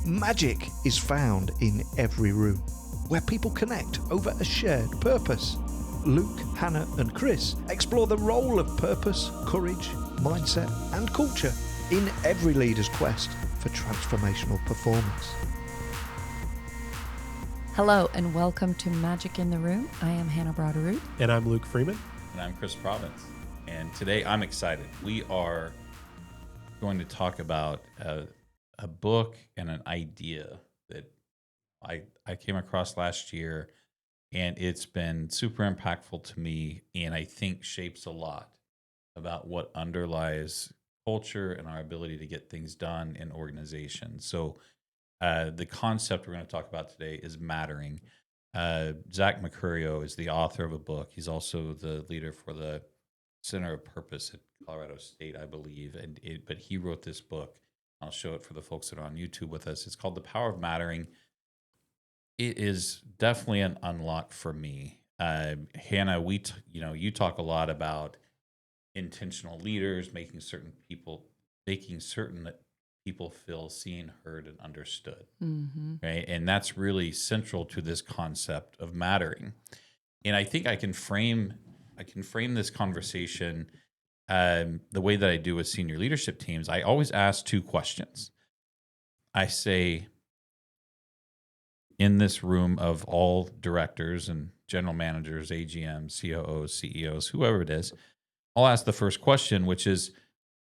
Magic is found in every room, where people connect over a shared purpose. Luke, Hannah and Chris explore the role of purpose, courage, mindset and culture in every leader's quest for transformational performance. Hello and welcome to Magic in the Room. I am Hannah Bratterud. And I'm Luke Freeman. And I'm Chris Province. And today I'm excited. We are going to talk about a book and an idea that I came across last year, and it's been super impactful to me, and I think shapes a lot about what underlies culture and our ability to get things done in organizations. So the concept we're going to talk about today is mattering. Zach Mercurio is the author of a book. He's also the leader for the Center of Purpose at Colorado State, I believe. But he wrote this book. I'll show it for the folks that are on YouTube with us. It's called The Power of Mattering. It is definitely an unlock for me. Hannah, you talk a lot about intentional leaders, making certain that people feel seen, heard, and understood. Mm-hmm. Right, and that's really central to this concept of mattering. And I think I can frame this conversation the way that I do with senior leadership teams. I always ask two questions. I say, in this room of all directors and general managers, AGMs, COOs, CEOs, whoever it is, I'll ask the first question, which is,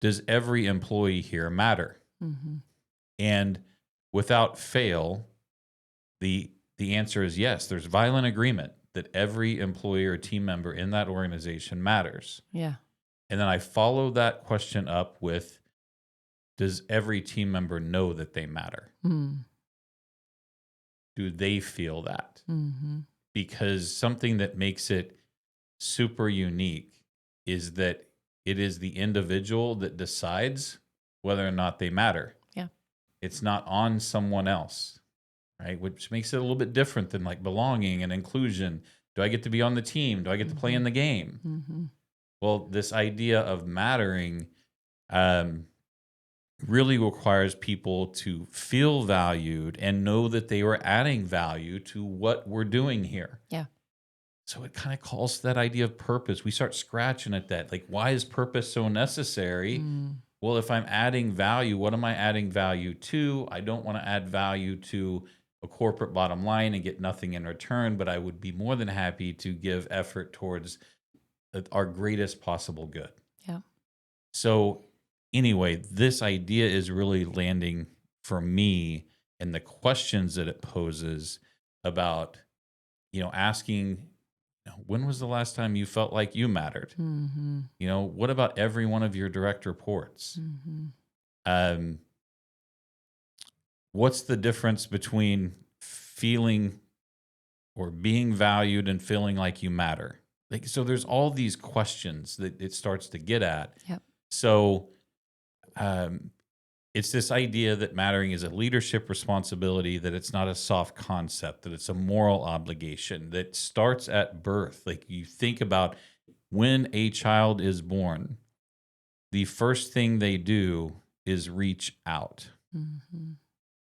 does every employee here matter? Mm-hmm. And without fail, the answer is yes. There's violent agreement that every employee or team member in that organization matters. Yeah. And then I follow that question up with, does every team member know that they matter? Mm. Do they feel that? Mm-hmm. Because something that makes it super unique is that it is the individual that decides whether or not they matter. Yeah. It's not on someone else, right? Which makes it a little bit different than like belonging and inclusion. Do I get to be on the team? Do I get to play in the game? Mm-hmm. Well, this idea of mattering really requires people to feel valued and know that they were adding value to what we're doing here. Yeah. So it kind of calls to that idea of purpose. We start scratching at that. Like, why is purpose so necessary? Well, if I'm adding value, what am I adding value to? I don't want to add value to a corporate bottom line and get nothing in return, but I would be more than happy to give effort towards our greatest possible good. Yeah. So anyway, this idea is really landing for me, and the questions that it poses about, asking, when was the last time you felt like you mattered? Mm-hmm. What about every one of your direct reports? Mm-hmm. What's the difference between feeling or being valued and feeling like you matter? So there's all these questions that it starts to get at. Yep. So it's this idea that mattering is a leadership responsibility, that it's not a soft concept, that it's a moral obligation that starts at birth. Like, you think about when a child is born, the first thing they do is reach out. Mm-hmm.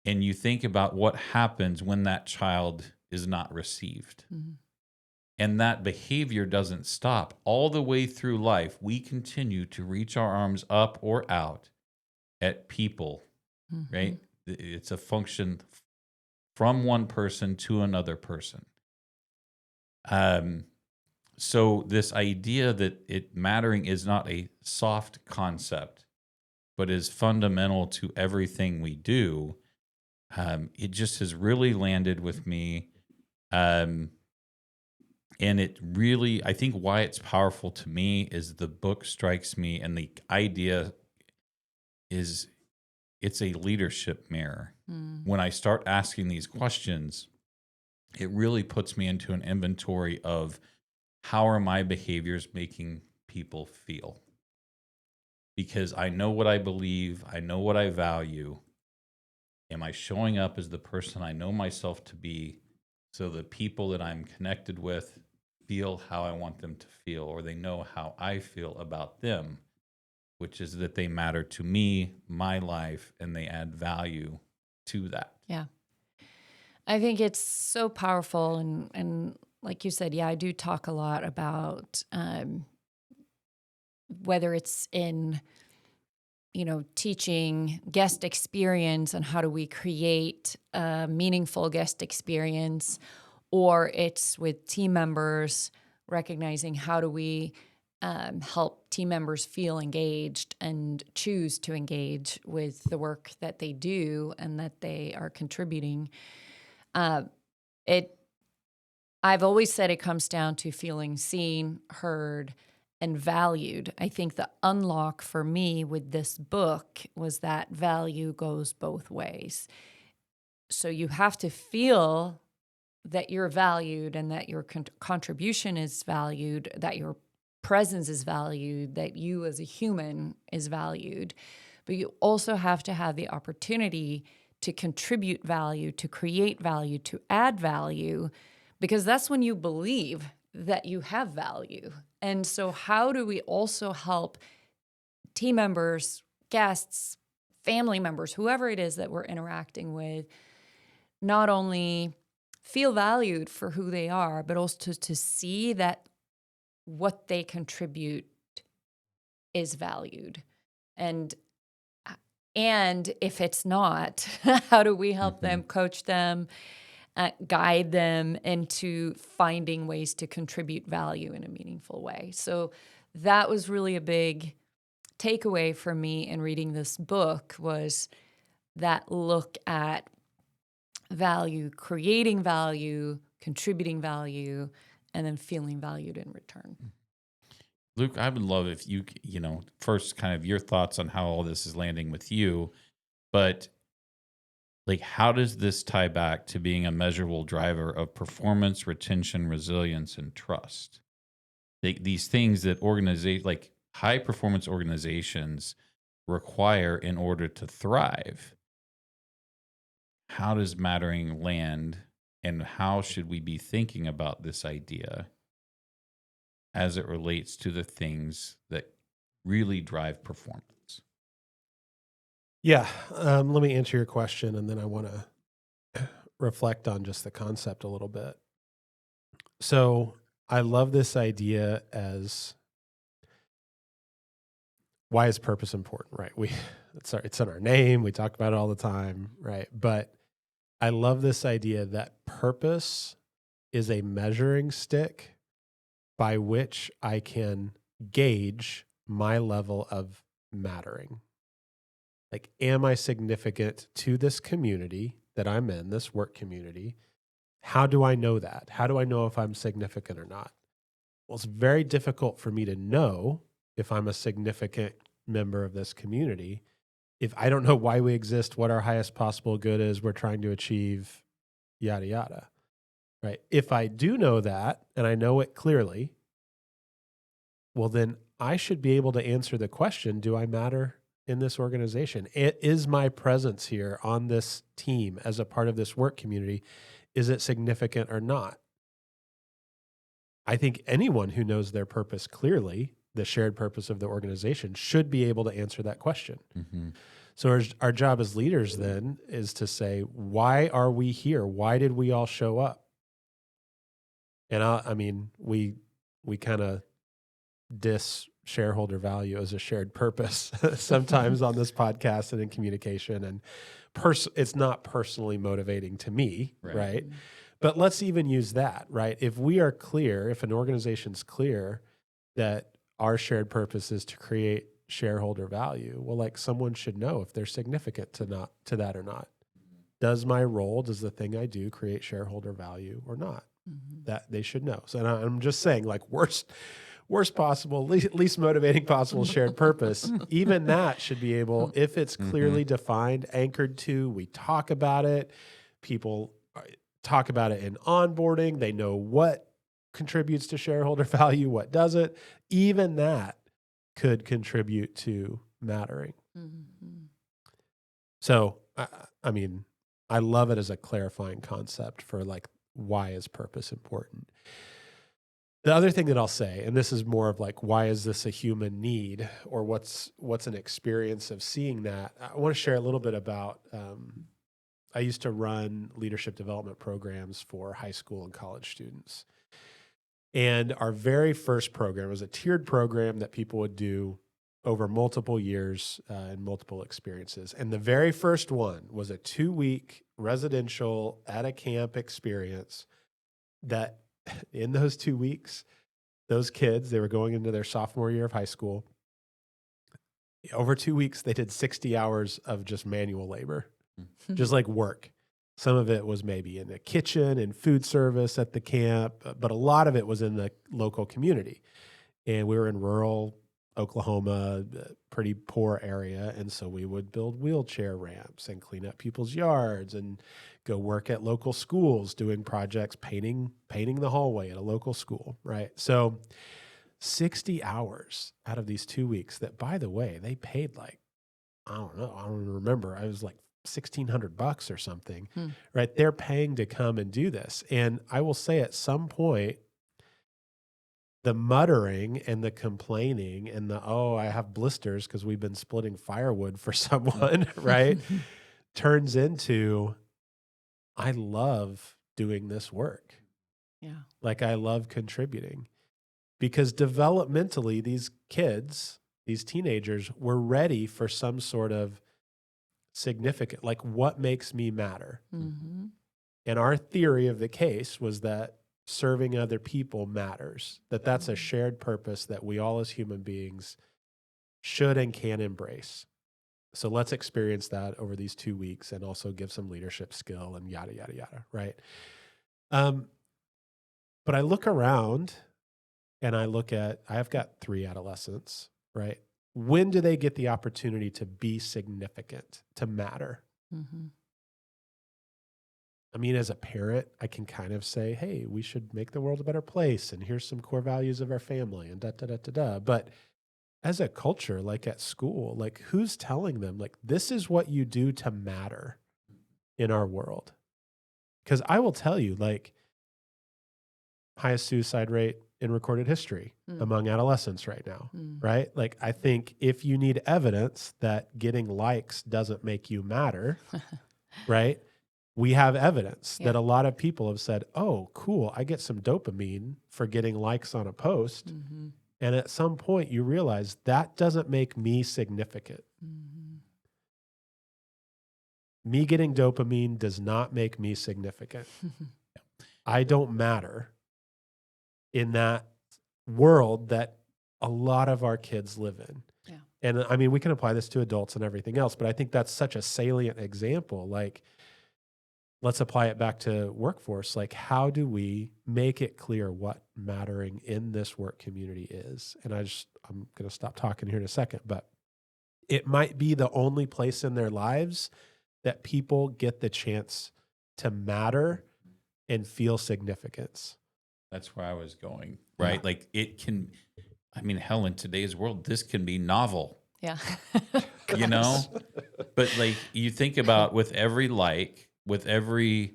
And you think about what happens when that child is not received. Mm-hmm. And that behavior doesn't stop. All the way through life, we continue to reach our arms up or out at people, mm-hmm. right? It's a function from one person to another person. So this idea that mattering is not a soft concept, but is fundamental to everything we do, it just has really landed with me. And it really, I think why it's powerful to me is the book strikes me, and the idea is it's a leadership mirror. Mm. When I start asking these questions, it really puts me into an inventory of how are my behaviors making people feel? Because I know what I believe, I know what I value. Am I showing up as the person I know myself to be, so the people that I'm connected with feel how I want them to feel, or they know how I feel about them? which is that they matter to me, my life, and they add value to that. Yeah. I think it's so powerful. And like you said, yeah, I do talk a lot about whether it's in, teaching guest experience and how do we create a meaningful guest experience, or it's with team members, recognizing how do we help team members feel engaged and choose to engage with the work that they do and that they are contributing. I've always said it comes down to feeling seen, heard, and valued. I think the unlock for me with this book was that value goes both ways. So you have to feel that you're valued and that your contribution is valued, that your presence is valued, that you as a human is valued. But you also have to have the opportunity to contribute value, to create value, to add value, because that's when you believe that you have value. And so how do we also help team members, guests, family members, whoever it is that we're interacting with, not only feel valued for who they are, but also to see that what they contribute is valued. And if it's not, how do we help them, coach them, guide them into finding ways to contribute value in a meaningful way? So that was really a big takeaway for me in reading this book, was that look at value, creating value, contributing value, and then feeling valued in return. Luke, I would love if you, first kind of your thoughts on how all this is landing with you, but like, how does this tie back to being a measurable driver of performance, retention, resilience, and trust? These things that like high performance organizations require in order to thrive. How does mattering land, and how should we be thinking about this idea as it relates to the things that really drive performance? Yeah. Let me answer your question, and then I want to reflect on just the concept a little bit. So I love this idea as, why is purpose important, right? It's in our name. We talk about it all the time, right? But I love this idea that purpose is a measuring stick by which I can gauge my level of mattering. Like, am I significant to this community that I'm in, this work community? How do I know that? How do I know if I'm significant or not? Well, it's very difficult for me to know if I'm a significant member of this community if I don't know why we exist, what our highest possible good is, we're trying to achieve, yada, yada, right? If I do know that, and I know it clearly, well, then I should be able to answer the question, do I matter in this organization? Is my presence here on this team as a part of this work community, is it significant or not? I think anyone who knows their purpose clearly, the shared purpose of the organization, should be able to answer that question. Mm-hmm. So our job as leaders then is to say, why are we here? Why did we all show up? And we kind of diss shareholder value as a shared purpose sometimes on this podcast and in communication. And it's not personally motivating to me, right? But let's even use that, right? If we are clear, if an organization's clear that our shared purpose is to create shareholder value, well, like, someone should know if they're significant to that or not. Does my role, does the thing I do create shareholder value or not? Mm-hmm. That they should know. So I'm just saying, like, worst possible, least motivating possible shared purpose. Even that should be able, if it's clearly defined, anchored to, we talk about it, people talk about it in onboarding, they know what contributes to shareholder value, what doesn't. Even that could contribute to mattering. Mm-hmm. So, I love it as a clarifying concept for, like, why is purpose important? The other thing that I'll say, and this is more of like, why is this a human need, or what's an experience of seeing that? I want to share a little bit about. I used to run leadership development programs for high school and college students, and our very first program was a tiered program that people would do over multiple years and multiple experiences. And the very first one was a 2-week residential at a camp experience that in those 2 weeks, those kids, they were going into their sophomore year of high school. Over 2 weeks, they did 60 hours of just manual labor, just like work. Some of it was maybe in the kitchen and food service at the camp, but a lot of it was in the local community. And we were in rural Oklahoma, pretty poor area. And so we would build wheelchair ramps and clean up people's yards and go work at local schools doing projects, painting the hallway at a local school, right? So 60 hours out of these 2 weeks that, by the way, they paid like, I don't know, I don't even remember. I was like $1,600 or something, right? They're paying to come and do this. And I will say at some point, the muttering and the complaining and the, oh, I have blisters because we've been splitting firewood for someone, right? Turns into, I love doing this work. Yeah. Like I love contributing. Because developmentally, these kids, these teenagers were ready for some sort of significant, like what makes me matter? Mm-hmm. And our theory of the case was that serving other people matters, that's a shared purpose that we all as human beings should and can embrace. So let's experience that over these 2 weeks and also give some leadership skill and yada, yada, yada, right? But I look around and I've got 3 adolescents, right? When do they get the opportunity to be significant, to matter? Mm-hmm. I mean, as a parent, I can kind of say, hey, we should make the world a better place. And here's some core values of our family and da, da, da, da, da. But as a culture, like at school, like who's telling them, like, this is what you do to matter in our world? Because I will tell you, like, highest suicide rate in recorded history among adolescents right now, right? Like, I think if you need evidence that getting likes doesn't make you matter, right? We have evidence that a lot of people have said, oh, cool, I get some dopamine for getting likes on a post. Mm-hmm. And at some point you realize that doesn't make me significant. Mm-hmm. Me getting dopamine does not make me significant. I don't matter in that world that a lot of our kids live in. Yeah. And I mean, we can apply this to adults and everything else, but I think that's such a salient example. Like, let's apply it back to workforce. Like, how do we make it clear what mattering in this work community is? And I'm going to stop talking here in a second, but it might be the only place in their lives that people get the chance to matter and feel significance. That's where I was going, right? Yeah. Like it can, I mean, hell, in today's world, this can be novel. Yeah. You know? But like you think about with every like, with every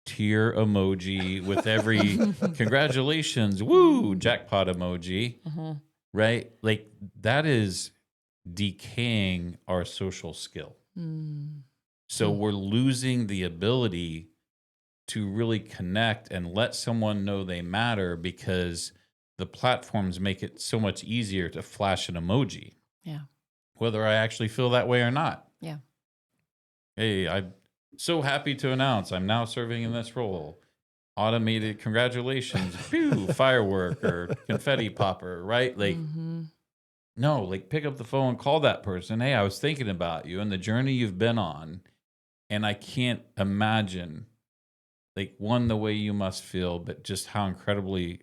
tear emoji, with every congratulations, woo, jackpot emoji, right? Like that is decaying our social skill. So we're losing the ability to really connect and let someone know they matter because the platforms make it so much easier to flash an emoji. Yeah. Whether I actually feel that way or not. Yeah. Hey, I'm so happy to announce I'm now serving in this role. Automated congratulations, phew, firework or confetti popper, right? Like, no, like pick up the phone, call that person. Hey, I was thinking about you and the journey you've been on. And I can't imagine, like, one, the way you must feel, but just how incredibly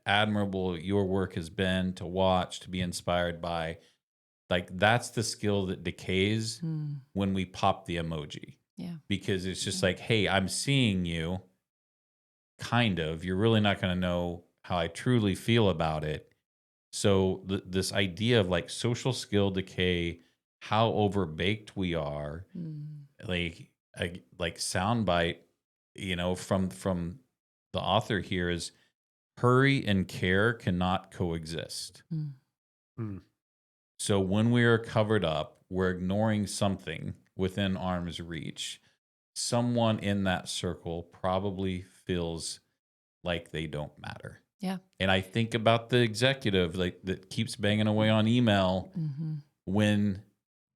admirable your work has been to watch, to be inspired by. Like, that's the skill that decays when we pop the emoji. Yeah. Because it's just like, hey, I'm seeing you, kind of. You're really not going to know how I truly feel about it. So this idea of, like, social skill decay, how overbaked we are, like soundbite, you know, from the author here is hurry and care cannot coexist. Mm. Mm. So when we are covered up, we're ignoring something within arm's reach. Someone in that circle probably feels like they don't matter. Yeah. And I think about the executive that keeps banging away on email Mm-hmm. when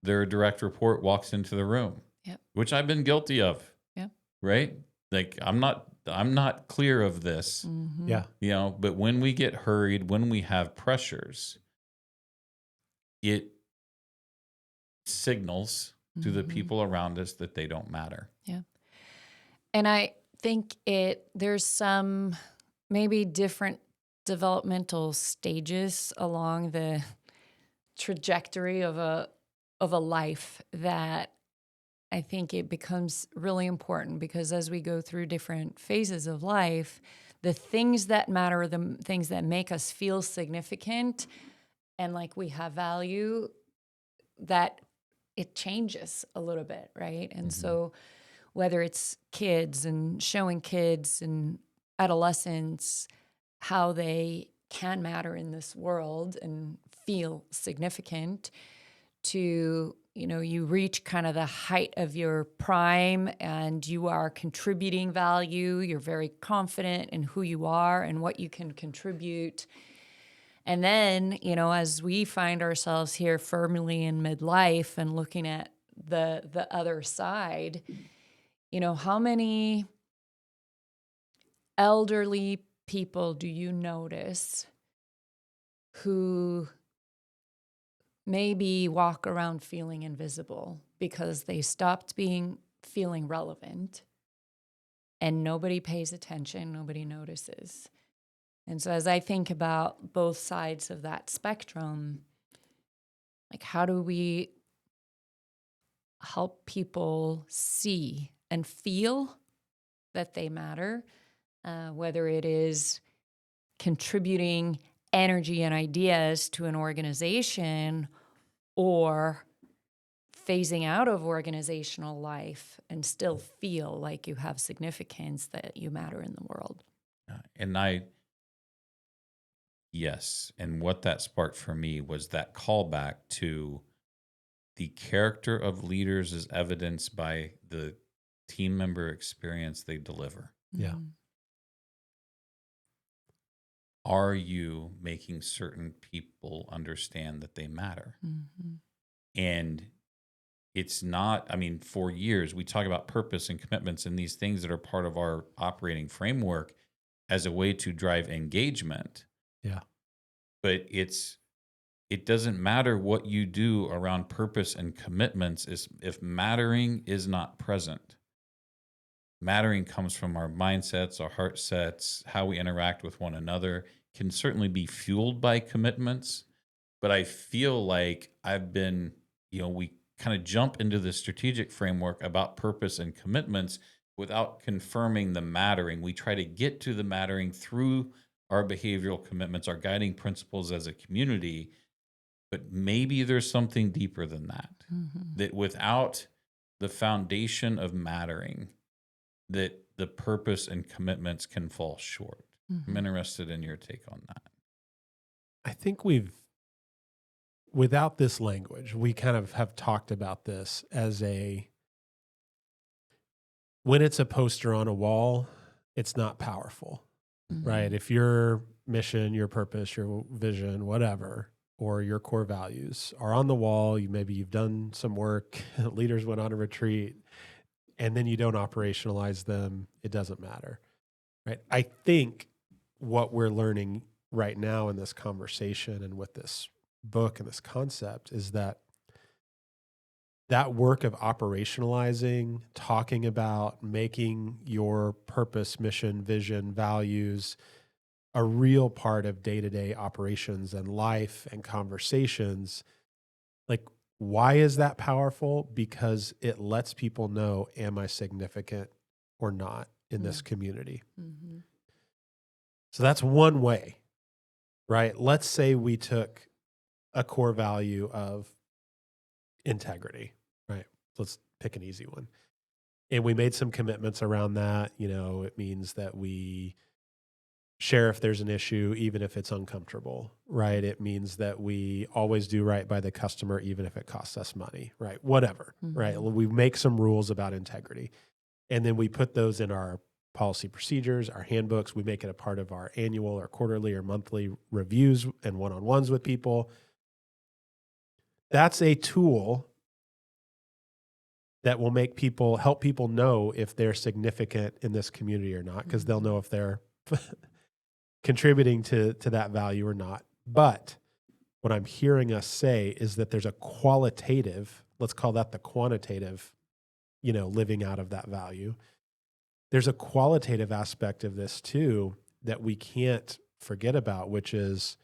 their direct report walks into the room, Yep. which I've been guilty of. Yep. Right? Like I'm not clear of this, Mm-hmm. Yeah. you know, but when we get hurried, when we have pressures, it signals to the Mhm. people around us that they don't matter. Yeah. And I think there's some maybe different developmental stages along the trajectory of a life that I think it becomes really important, because as we go through different phases of life, the things that matter, the things that make us feel significant and like we have value, that it changes a little bit, right? And so whether it's kids and showing kids and adolescents how they can matter in this world and feel significant, to, you know, you reach kind of the height of your prime and you are contributing value, you're very confident in who you are and what you can contribute. And then, you know, as we find ourselves here firmly in midlife and looking at the other side, you know, how many elderly people do you notice who maybe walk around feeling invisible because they stopped feeling relevant and nobody pays attention, nobody notices? And so as I think about both sides of that spectrum, like how do we help people see and feel that they matter, whether it is contributing energy and ideas to an organization or phasing out of organizational life and still feel like you have significance, that you matter in the world. And yes, and what that sparked for me was that callback to the character of leaders is evidenced by the team member experience they deliver. Yeah. Mhm. Are you making certain people understand that they matter? Mhm. And it's not, I mean, for years, we talk about purpose and commitments and these things that are part of our operating framework as a way to drive engagement. Yeah. But it doesn't matter what you do around purpose and commitments if mattering is not present. Mattering comes from our mindsets, our heart sets, how we interact with one another, can certainly be fueled by commitments. But I feel like I've been, you know, we kind of jump into the strategic framework about purpose and commitments without confirming the mattering. We try to get to the mattering through our behavioral commitments, our guiding principles as a community. But maybe there's something deeper than that, Mhm. that without the foundation of mattering, that the purpose and commitments can fall short. I'm Mhm. interested in your take on that. I think without this language, we kind of have talked about this as when it's a poster on a wall, it's not powerful, right? Mhm. If your mission, your purpose, your vision, whatever, or your core values are on the wall, maybe you've done some work, leaders went on a retreat, and then you don't operationalize them, it doesn't matter, right? I think what we're learning right now in this conversation and with this book and this concept is that work of operationalizing, talking about, making your purpose, mission, vision, values a real part of day-to-day operations and life and conversations. Like, why is that powerful? Because it lets people know, am I significant or not in this community? Mhm. So that's one way, right? Let's say we took a core value of integrity, right? Let's pick an easy one. And we made some commitments around that. You know, it means that we share if there's an issue, even if it's uncomfortable, right? It means that we always do right by the customer, even if it costs us money, right? Whatever, right? We make some rules about integrity, and then we put those in our policy procedures, our handbooks. We make it a part of our annual or quarterly or monthly reviews and one-on-ones with people. That's a tool that will help people know if they're significant in this community or not, because they'll know if they're contributing to that value or not. But what I'm hearing us say is that there's a qualitative, let's call that the quantitative, living out of that value. There's a qualitative aspect of this too that we can't forget about, which is,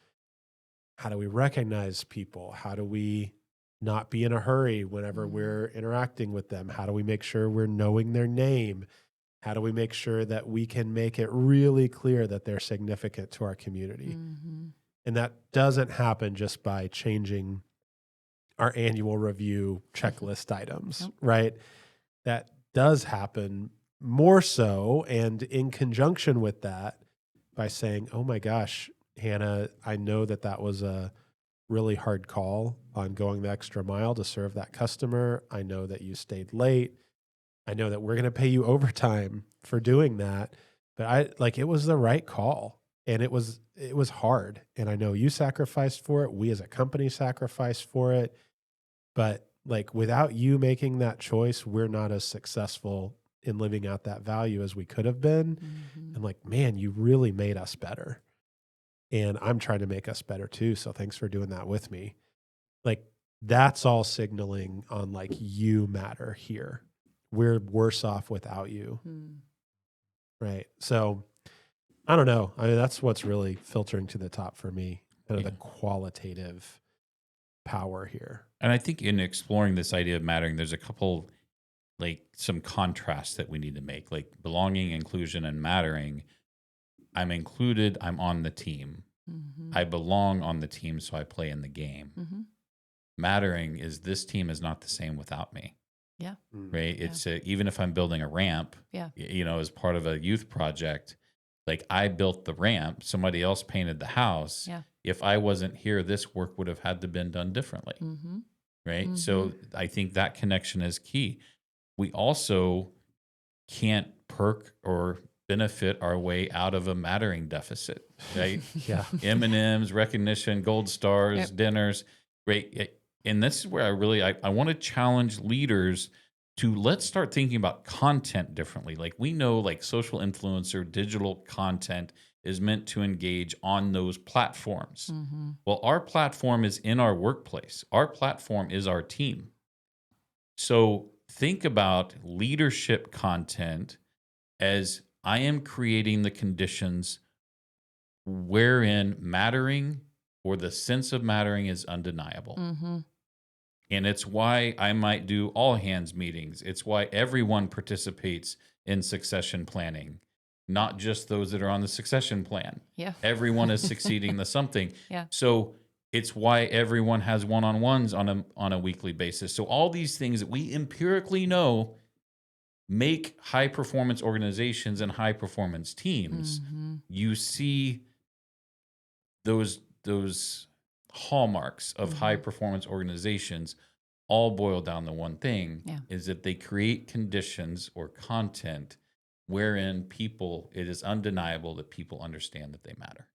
how do we recognize people? How do we not be in a hurry whenever we're interacting with them? How do we make sure we're knowing their name? How do we make sure that we can make it really clear that they're significant to our community? And that doesn't happen just by changing our annual review checklist items, right? That does happen more so, and in conjunction with that, by saying, oh my gosh, Hannah, I know that was a really hard call on going the extra mile to serve that customer. I know that you stayed late. I know that we're going to pay you overtime for doing that, but it was the right call, and it was hard. And I know you sacrificed for it. We as a company sacrificed for it, but without you making that choice, we're not as successful in living out that value as we could have been. And man, you really made us better. And I'm trying to make us better too. So thanks for doing that with me. That's all signaling on you matter here. We're worse off without you. Right. So I don't know. I mean, that's what's really filtering to the top for me, kind of the qualitative power here. And I think in exploring this idea of mattering, there's a couple, some contrasts that we need to make, belonging, inclusion, and mattering. I'm included, I'm on the team. I belong on the team, so I play in the game. Mattering is, this team is not the same without me. Yeah. Right. It's even if I'm building a ramp, as part of a youth project, I built the ramp, somebody else painted the house. Yeah. If I wasn't here, this work would have had to been done differently. Right. So I think that connection is key. We also can't perk or benefit our way out of a mattering deficit, right? M&Ms, recognition, gold stars, dinners, right? And this is where I want to challenge leaders to, let's start thinking about content differently. We know social influencer, digital content is meant to engage on those platforms. Well, our platform is in our workplace. Our platform is our team. So think about leadership content as, I am creating the conditions wherein mattering, or the sense of mattering, is undeniable. And it's why I might do all hands meetings. It's why everyone participates in succession planning, not just those that are on the succession plan. Everyone is succeeding to something. So it's why everyone has one-on-ones on a weekly basis. So all these things that we empirically know make high-performance organizations and high-performance teams. You see those hallmarks of high-performance organizations all boil down to one thing, is that they create conditions or content wherein it is undeniable that people understand that they matter.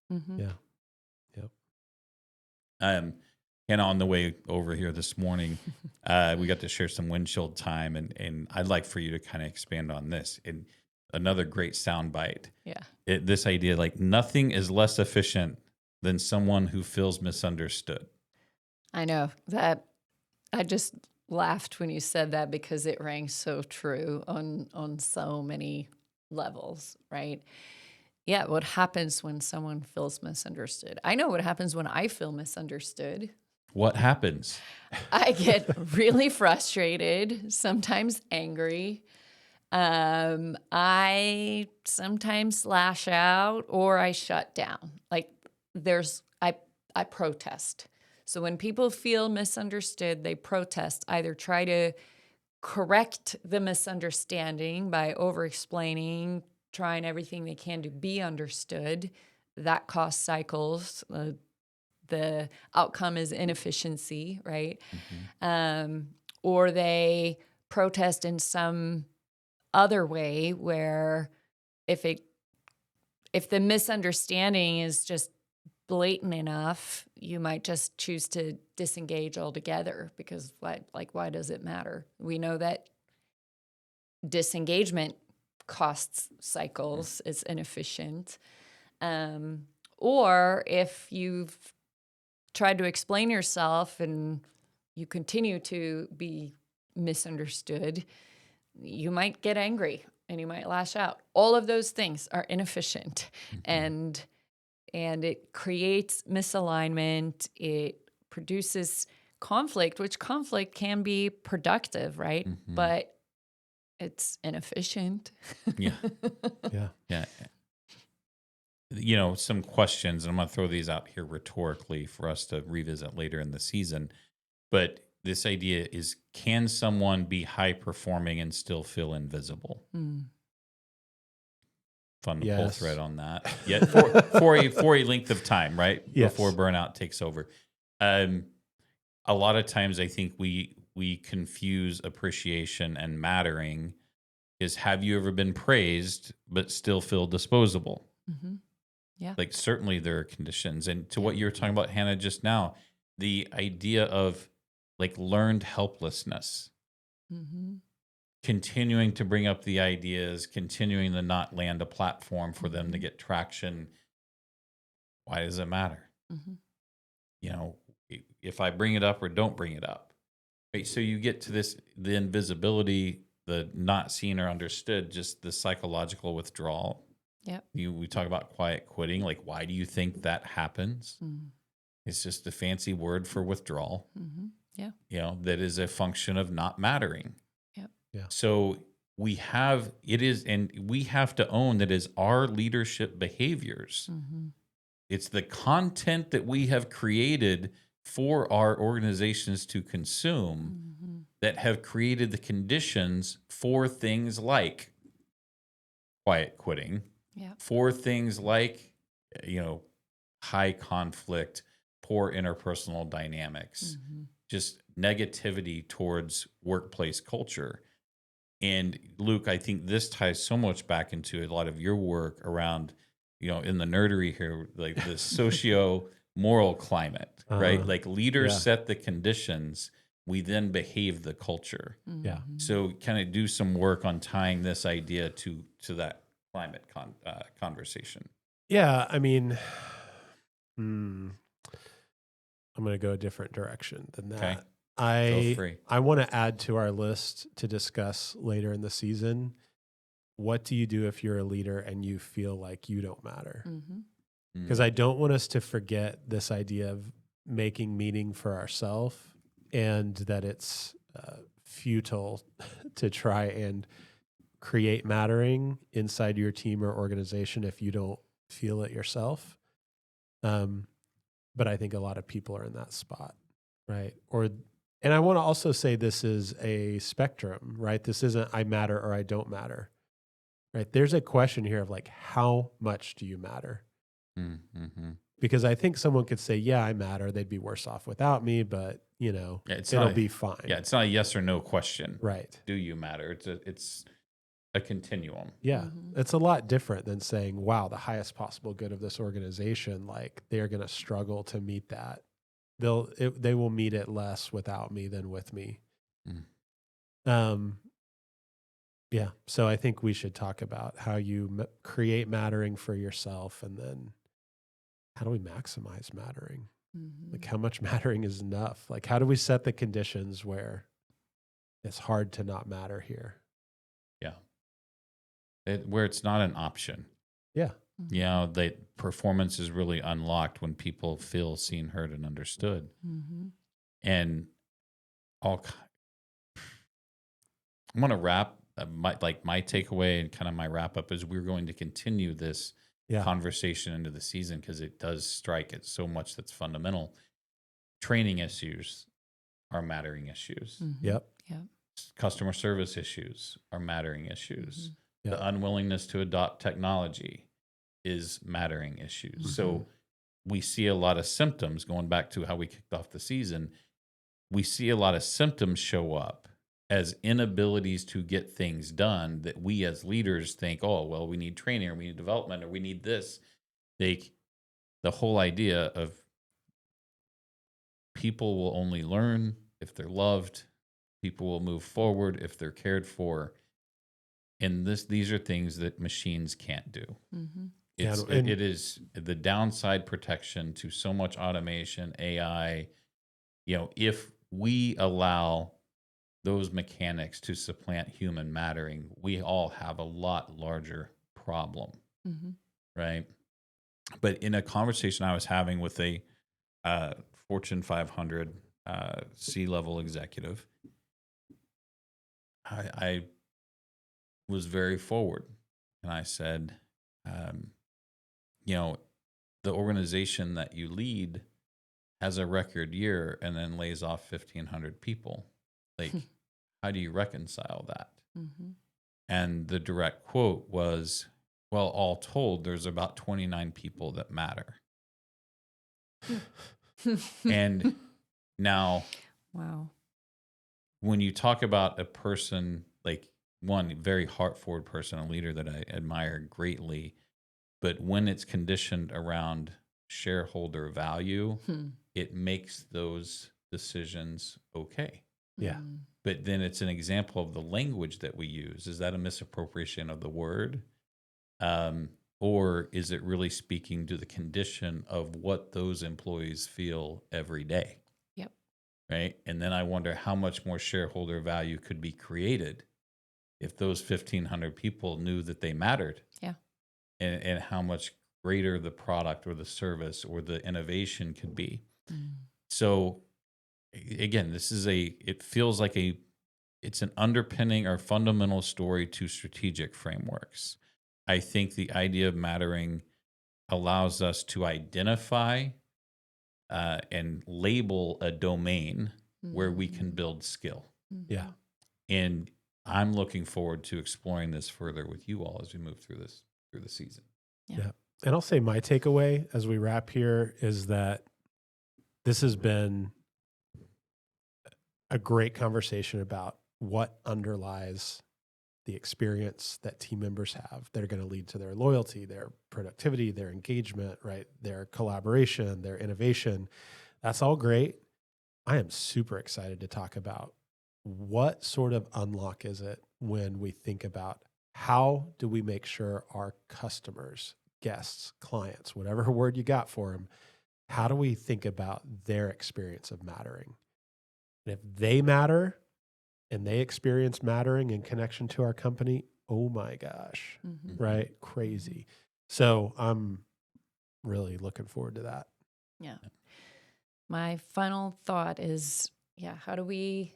And on the way over here this morning, we got to share some windshield time, and I'd like for you to kind of expand on this. And another great soundbite. This idea, nothing is less efficient than someone who feels misunderstood. I know that. I just laughed when you said that, because it rang so true on so many levels, right? Yeah, what happens when someone feels misunderstood? I know what happens when I feel misunderstood. What happens? I get really frustrated, sometimes angry. I sometimes lash out, or I shut down. I protest. So when people feel misunderstood, they protest, either try to correct the misunderstanding by over-explaining, trying everything they can to be understood. That costs cycles. The outcome is inefficiency, right? Or they protest in some other way where if the misunderstanding is just blatant enough, you might just choose to disengage altogether because why does it matter? We know that disengagement costs cycles, it's inefficient. Or if you've tried to explain yourself and you continue to be misunderstood, you might get angry and you might lash out. All of those things are inefficient, and it creates misalignment. It produces conflict, which conflict can be productive, right? But it's inefficient. Yeah. Yeah. Yeah. Some questions, and I'm going to throw these out here rhetorically for us to revisit later in the season. But this idea is, can someone be high performing and still feel invisible? Fun to pull thread on that. Yeah, for a length of time, right? Yes. Before burnout takes over. A lot of times I think we confuse appreciation and mattering. Is, have you ever been praised but still feel disposable? Yeah. Like, certainly there are conditions. And to what you were talking about, Hannah, just now, the idea of like learned helplessness, continuing to bring up the ideas, continuing to not land a platform for them to get traction. Why does it matter? If I bring it up or don't bring it up, right? So you get to the invisibility, the not seen or understood, just the psychological withdrawal. Yep. We talk about quiet quitting. Like, why do you think that happens? It's just a fancy word for withdrawal. Yeah. That is a function of not mattering. Yep. Yeah. So we have to own that is our leadership behaviors. It's the content that we have created for our organizations to consume that have created the conditions for things like quiet quitting, for things like, high conflict, poor interpersonal dynamics, just negativity towards workplace culture. And Luke, I think this ties so much back into a lot of your work around, in the nerdery here, like the socio-moral climate, right? Like, leaders set the conditions, we then behave the culture. Yeah. So kind of do some work on tying this idea to that climate conversation. Yeah. I mean, I'm going to go a different direction than that. Okay. Feel free. I want to add to our list to discuss later in the season. What do you do if you're a leader and you feel like you don't matter? Because I don't want us to forget this idea of making meaning for ourselves, and that it's futile to try and create mattering inside your team or organization if you don't feel it yourself. But I think a lot of people are in that spot, right? And I want to also say this is a spectrum, right? This isn't I matter or I don't matter, right? There's a question here of like, how much do you matter? Because I think someone could say, yeah, I matter. They'd be worse off without me, but it'll be fine. Yeah, it's not a yes or no question. Right. Do you matter? It's a continuum. Yeah. It's a lot different than saying, wow, the highest possible good of this organization, like they're going to struggle to meet that. They will meet it less without me than with me. Yeah. So I think we should talk about how you create mattering for yourself, and then how do we maximize mattering? Like, how much mattering is enough? Like, how do we set the conditions where it's hard to not matter here? Yeah. Where it's not an option. Yeah. The performance is really unlocked when people feel seen, heard, and understood. And I'm going to wrap my takeaway and kind of my wrap up is we're going to continue this conversation into the season because it does strike at so much that's fundamental. Training issues are mattering issues. Yep. Yep. Customer service issues are mattering issues. The unwillingness to adopt technology is mattering issues. So we see a lot of symptoms, going back to how we kicked off the season. We see a lot of symptoms show up as inabilities to get things done that we as leaders think, oh, well, we need training, or we need development, or we need this. The whole idea of people will only learn if they're loved. People will move forward if they're cared for. And these are things that machines can't do. It is the downside protection to so much automation, AI. If we allow those mechanics to supplant human mattering, we all have a lot larger problem, right? But in a conversation I was having with a Fortune 500 C-level executive, I was very forward, and I said, the organization that you lead has a record year and then lays off 1,500 people. Like, how do you reconcile that? And the direct quote was, well, all told, there's about 29 people that matter. And now, wow, when you talk about a person, like one very heart-forward person, a leader that I admire greatly, but when it's conditioned around shareholder value, it makes those decisions okay. Yeah. But then it's an example of the language that we use. Is that a misappropriation of the word? Or is it really speaking to the condition of what those employees feel every day? Yep. Right. And then I wonder how much more shareholder value could be created if those 1,500 people knew that they mattered. Yeah. And how much greater the product or the service or the innovation could be. So again, it feels like it's an underpinning or fundamental story to strategic frameworks. I think the idea of mattering allows us to identify and label a domain where we can build skill. Yeah. And I'm looking forward to exploring this further with you all as we move through the season. Yeah. And I'll say my takeaway as we wrap here is that this has been a great conversation about what underlies the experience that team members have that are going to lead to their loyalty, their productivity, their engagement, right? Their collaboration, their innovation. That's all great. I am super excited to talk about what sort of unlock is it when we think about how do we make sure our customers, guests, clients, whatever word you got for them, how do we think about their experience of mattering? And if they matter and they experience mattering in connection to our company, oh my gosh, right? Crazy. So I'm really looking forward to that. Yeah. My final thought is, how do we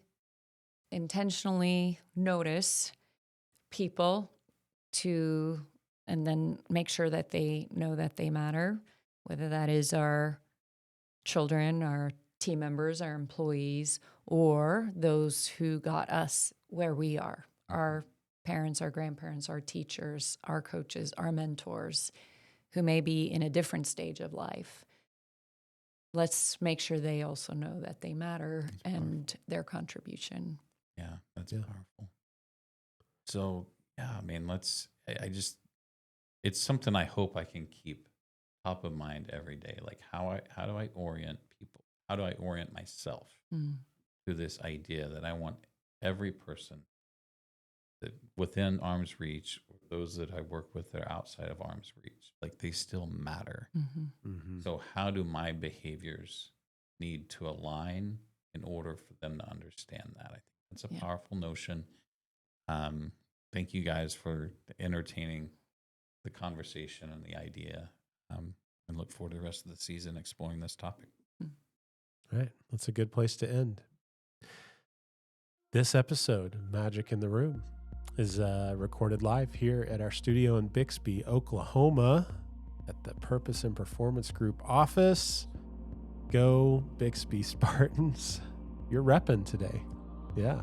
intentionally notice people and then make sure that they know that they matter, whether that is our children, our team members, our employees, or those who got us where we are, our parents, our grandparents, our teachers, our coaches, our mentors, who may be in a different stage of life. Let's make sure they also know that they matter and their contribution. Yeah, that's powerful. So, I mean, it's something I hope I can keep top of mind every day. Like how do I orient people? How do I orient myself to this idea that I want every person that within arm's reach, or those that I work with that are outside of arm's reach, like they still matter. So how do my behaviors need to align in order for them to understand that? I think that's a powerful notion. Thank you guys for entertaining the conversation and the idea. And look forward to the rest of the season exploring this topic. All right. That's a good place to end. This episode, Magic in the Room, is recorded live here at our studio in Bixby, Oklahoma, at the Purpose and Performance Group office. Go Bixby Spartans. You're repping today. Yeah.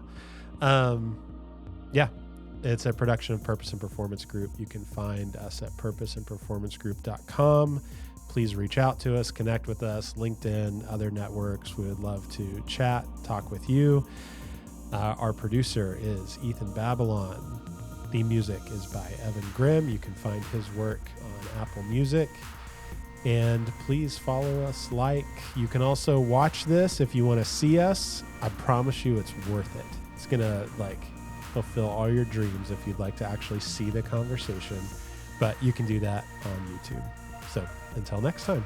It's a production of Purpose and Performance Group. You can find us at purposeandperformancegroup.com. Please reach out to us, connect with us, LinkedIn, other networks. We would love to chat, talk with you. Our producer is Ethan Babylon. Theme music is by Evan Grimm. You can find his work on Apple Music. And please follow us, You can also watch this if you want to see us. I promise you it's worth it. It's going to fulfill all your dreams if you'd like to actually see the conversation. But you can do that on YouTube. So until next time.